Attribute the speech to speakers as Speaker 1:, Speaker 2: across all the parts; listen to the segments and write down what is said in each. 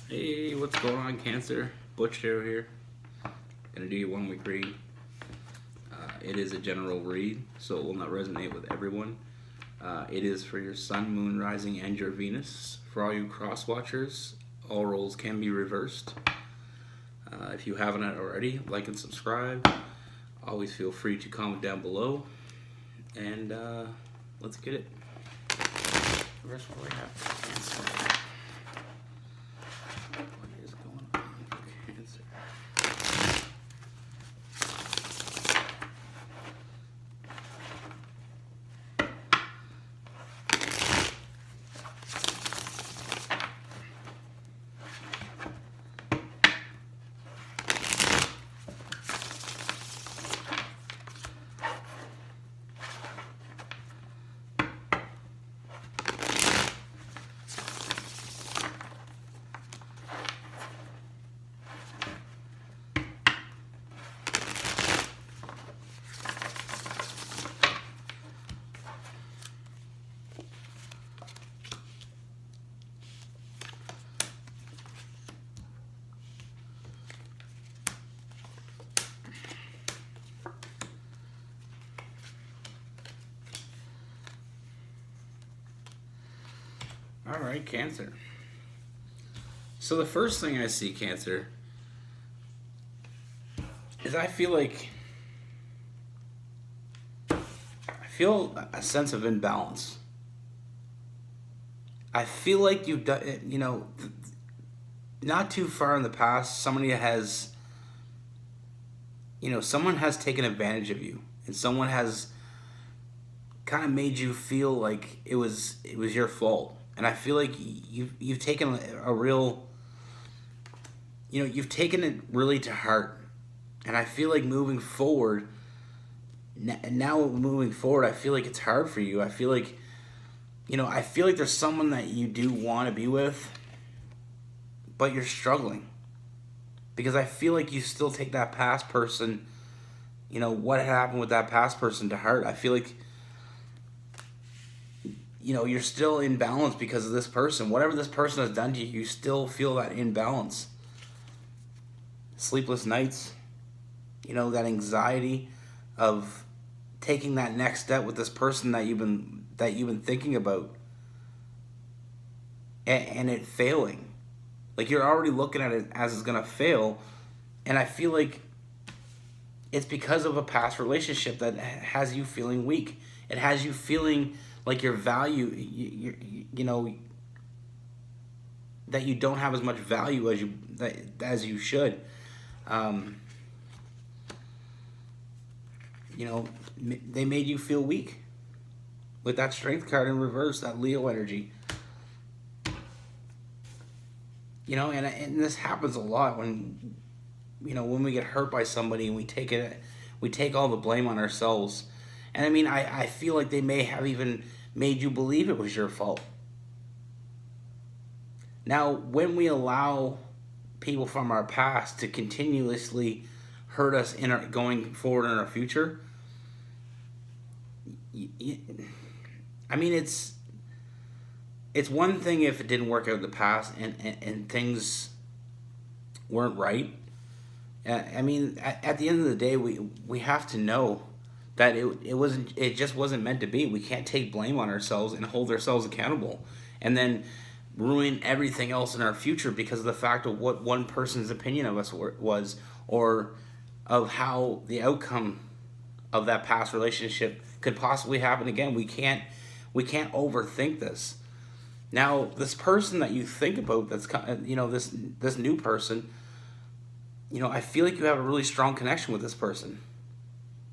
Speaker 1: Hey, what's going on, Cancer? Butch Tarot here. Gonna do your 1 week read. It is a general read, so it will not resonate with everyone. It is for your Sun, Moon, Rising, and your Venus. For all you cross watchers, all roles can be reversed. If you haven't already, like and subscribe. Always feel free to comment down below. And let's get it. First, what do we have for Cancer? What is going on for Cancer? All right, Cancer. So the first thing I see, Cancer, is I feel a sense of imbalance. I feel like you've done, not too far in the past, someone has taken advantage of you, and someone has kind of made you feel like it was your fault. And I feel like you've taken a real, you've taken it really to heart. And I feel like moving forward, I feel like it's hard for you. I feel like, there's someone that you do want to be with, but you're struggling. Because I feel like you still take that past person, what happened with that past person to heart. I feel like, you're still in balance because of this person. Whatever this person has done to you, you still feel that imbalance. Sleepless nights, that anxiety of taking that next step with this person that you've been thinking about, and it failing. Like, you're already looking at it as it's gonna fail, and I feel like it's because of a past relationship that has you feeling weak. It has you feeling like your value, that you don't have as much value as you should. They made you feel weak with that Strength card in reverse, that Leo energy. And this happens a lot when we get hurt by somebody and we take all the blame on ourselves. And I feel like they may have even made you believe it was your fault. Now, when we allow people from our past to continuously hurt us going forward in our future, it's one thing if it didn't work out in the past and things weren't right. At the end of the day, we have to know that it just wasn't meant to be. We can't take blame on ourselves and hold ourselves accountable and then ruin everything else in our future because of the fact of what one person's opinion of us was, or of how the outcome of that past relationship could possibly happen again. We can't overthink this. Now, this person that you think about, that's this new person, I feel like you have a really strong connection with this person.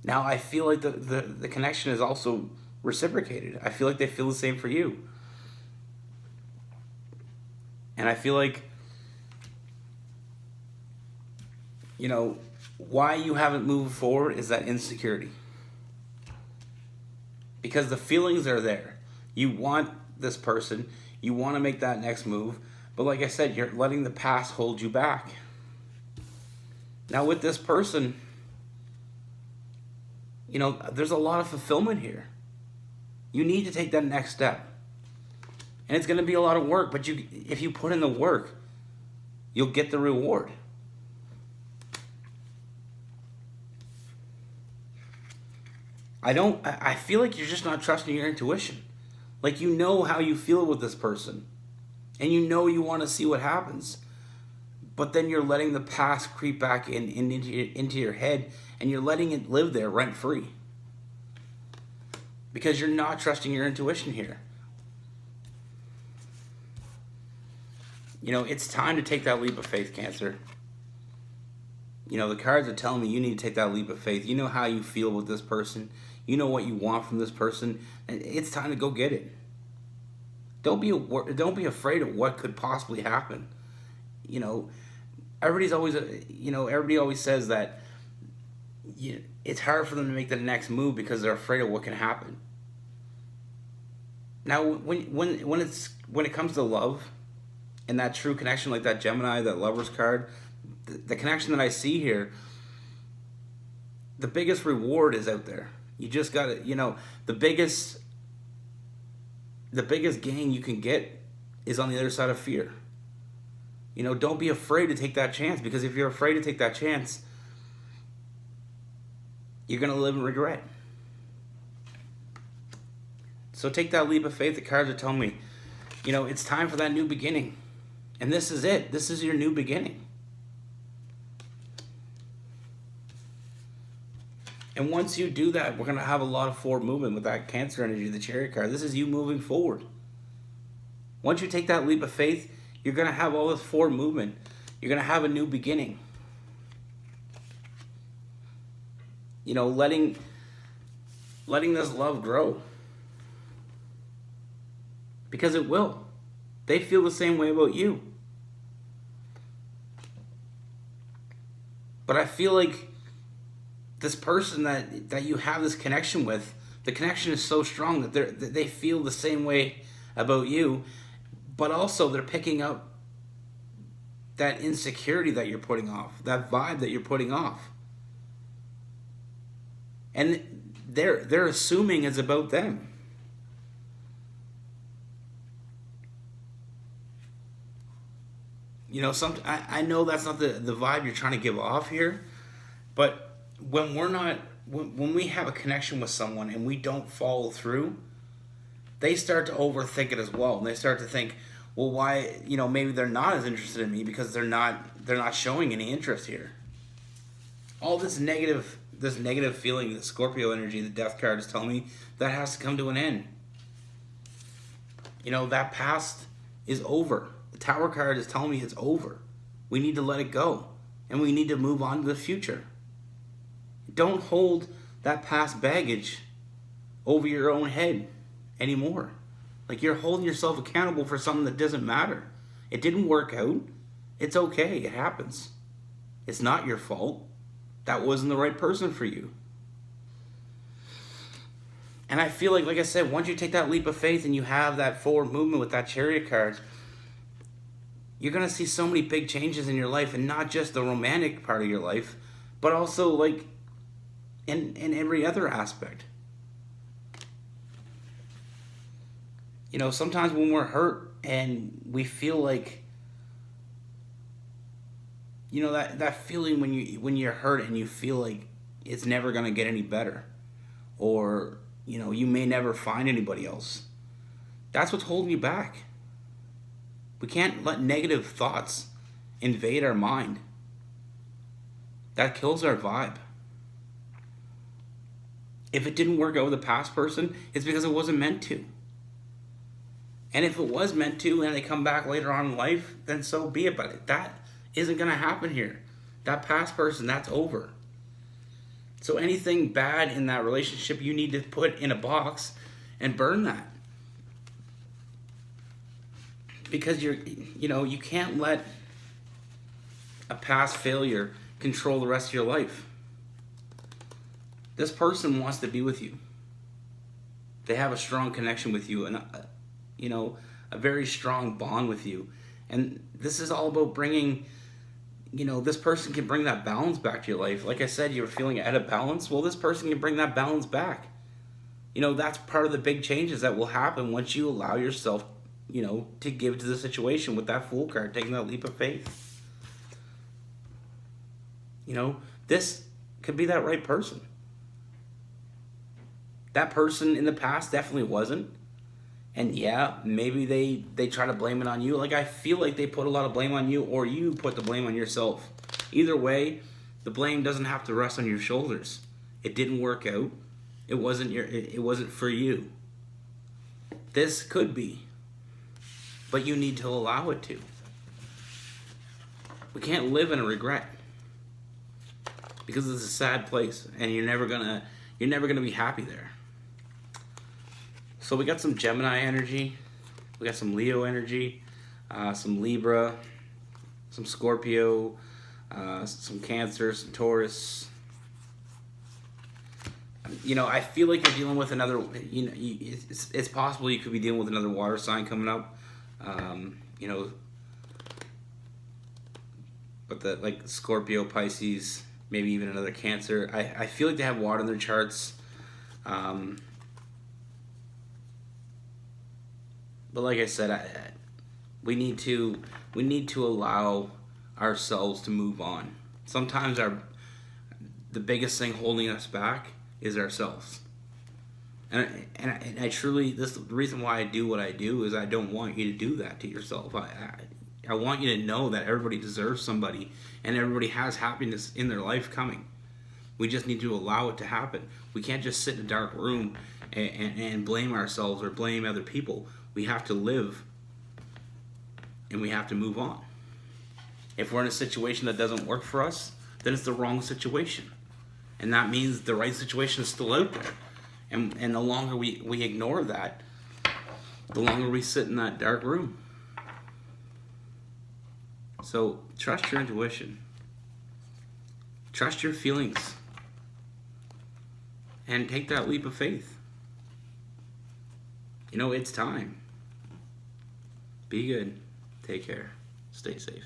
Speaker 1: Now, I feel like the connection is also reciprocated. I feel like they feel the same for you. And I feel like, why you haven't moved forward is that insecurity. Because the feelings are there. You want this person. You want to make that next move. But like I said, you're letting the past hold you back. Now, with this person, there's a lot of fulfillment here. You need to take that next step. And it's going to be a lot of work, but if you put in the work, you'll get the reward. I feel like you're just not trusting your intuition. Like, you know how you feel with this person, and you know you want to see what happens, but then you're letting the past creep back into your head, and you're letting it live there rent free because you're not trusting your intuition here. You know, it's time to take that leap of faith, Cancer. You know, the cards are telling me you need to take that leap of faith. You know how you feel with this person. You know what you want from this person. And it's time to go get it. Don't be afraid of what could possibly happen. You know, everybody always says that it's hard for them to make the next move because they're afraid of what can happen. Now, when it comes to love and that true connection, like that Gemini, that Lover's card, the connection that I see here, the biggest reward is out there. You just got to, the biggest gain you can get is on the other side of fear. Don't be afraid to take that chance, because if you're afraid to take that chance, you're going to live in regret. So take that leap of faith. The cards are telling me, it's time for that new beginning. And this is it. This is your new beginning. And once you do that, we're going to have a lot of forward movement with that Cancer energy, the Chariot card. This is you moving forward. Once you take that leap of faith, you're going to have all this forward movement. You're going to have a new beginning. Letting this love grow. Because it will. They feel the same way about you. But I feel like this person that you have this connection with, the connection is so strong that they feel the same way about you, but also they're picking up that insecurity that you're putting off, that vibe that you're putting off. And they're assuming it's about them. I know that's not the vibe you're trying to give off here, but when we have a connection with someone and we don't follow through, they start to overthink it as well. And they start to think, well, why, maybe they're not as interested in me because they're not showing any interest here. All this negative feeling, the Scorpio energy, the Death card is telling me that has to come to an end. That past is over. The Tower card is telling me it's over. We need to let it go. And we need to move on to the future. Don't hold that past baggage over your own head anymore. Like, you're holding yourself accountable for something that doesn't matter. It didn't work out. It's okay. It happens. It's not your fault. That wasn't the right person for you. And I feel like I said, once you take that leap of faith and you have that forward movement with that Chariot card, you're going to see so many big changes in your life, and not just the romantic part of your life, but also in every other aspect. Sometimes when we're hurt and we feel like, that feeling when you're hurt and you feel like it's never going to get any better, or, you may never find anybody else. That's what's holding you back. We can't let negative thoughts invade our mind. That kills our vibe. If it didn't work out with the past person, it's because it wasn't meant to. And if it was meant to and they come back later on in life, then so be it. But that isn't going to happen here. That past person, that's over. So anything bad in that relationship, you need to put in a box and burn that. Because you can't let a past failure control the rest of your life. This person wants to be with you. They have a strong connection with you, and a very strong bond with you. And this is all about bringing, this person can bring that balance back to your life. Like I said, you were feeling out of balance. Well, this person can bring that balance back. That's part of the big changes that will happen once you allow yourself, to give to the situation with that Fool card, taking that leap of faith. You know, this could be that right person. That person in the past definitely wasn't. And yeah, maybe they try to blame it on you. Like, I feel like they put a lot of blame on you, or you put the blame on yourself. Either way, the blame doesn't have to rest on your shoulders. It didn't work out. It wasn't for you. This could be, but you need to allow it to. We can't live in a regret, because it's a sad place, and you're never gonna be happy there. So we got some Gemini energy, we got some Leo energy, some Libra, some Scorpio, some Cancer, some Taurus. You know, I feel like you're dealing with another. You know, it's possible you could be dealing with another water sign coming up. You know, but the like Scorpio, Pisces, maybe even another Cancer. I feel like they have water in their charts. But like I said, we need to allow ourselves to move on. Sometimes the biggest thing holding us back is ourselves. And I truly, the reason why I do what I do is I don't want you to do that to yourself. I want you to know that everybody deserves somebody, and everybody has happiness in their life coming. We just need to allow it to happen. We can't just sit in a dark room and blame ourselves or blame other people. We have to live, and we have to move on. If we're in a situation that doesn't work for us, then it's the wrong situation. And that means the right situation is still out there. And the longer we ignore that, the longer we sit in that dark room. So trust your intuition. Trust your feelings. And take that leap of faith. You know, it's time. Be good. Take care. Stay safe.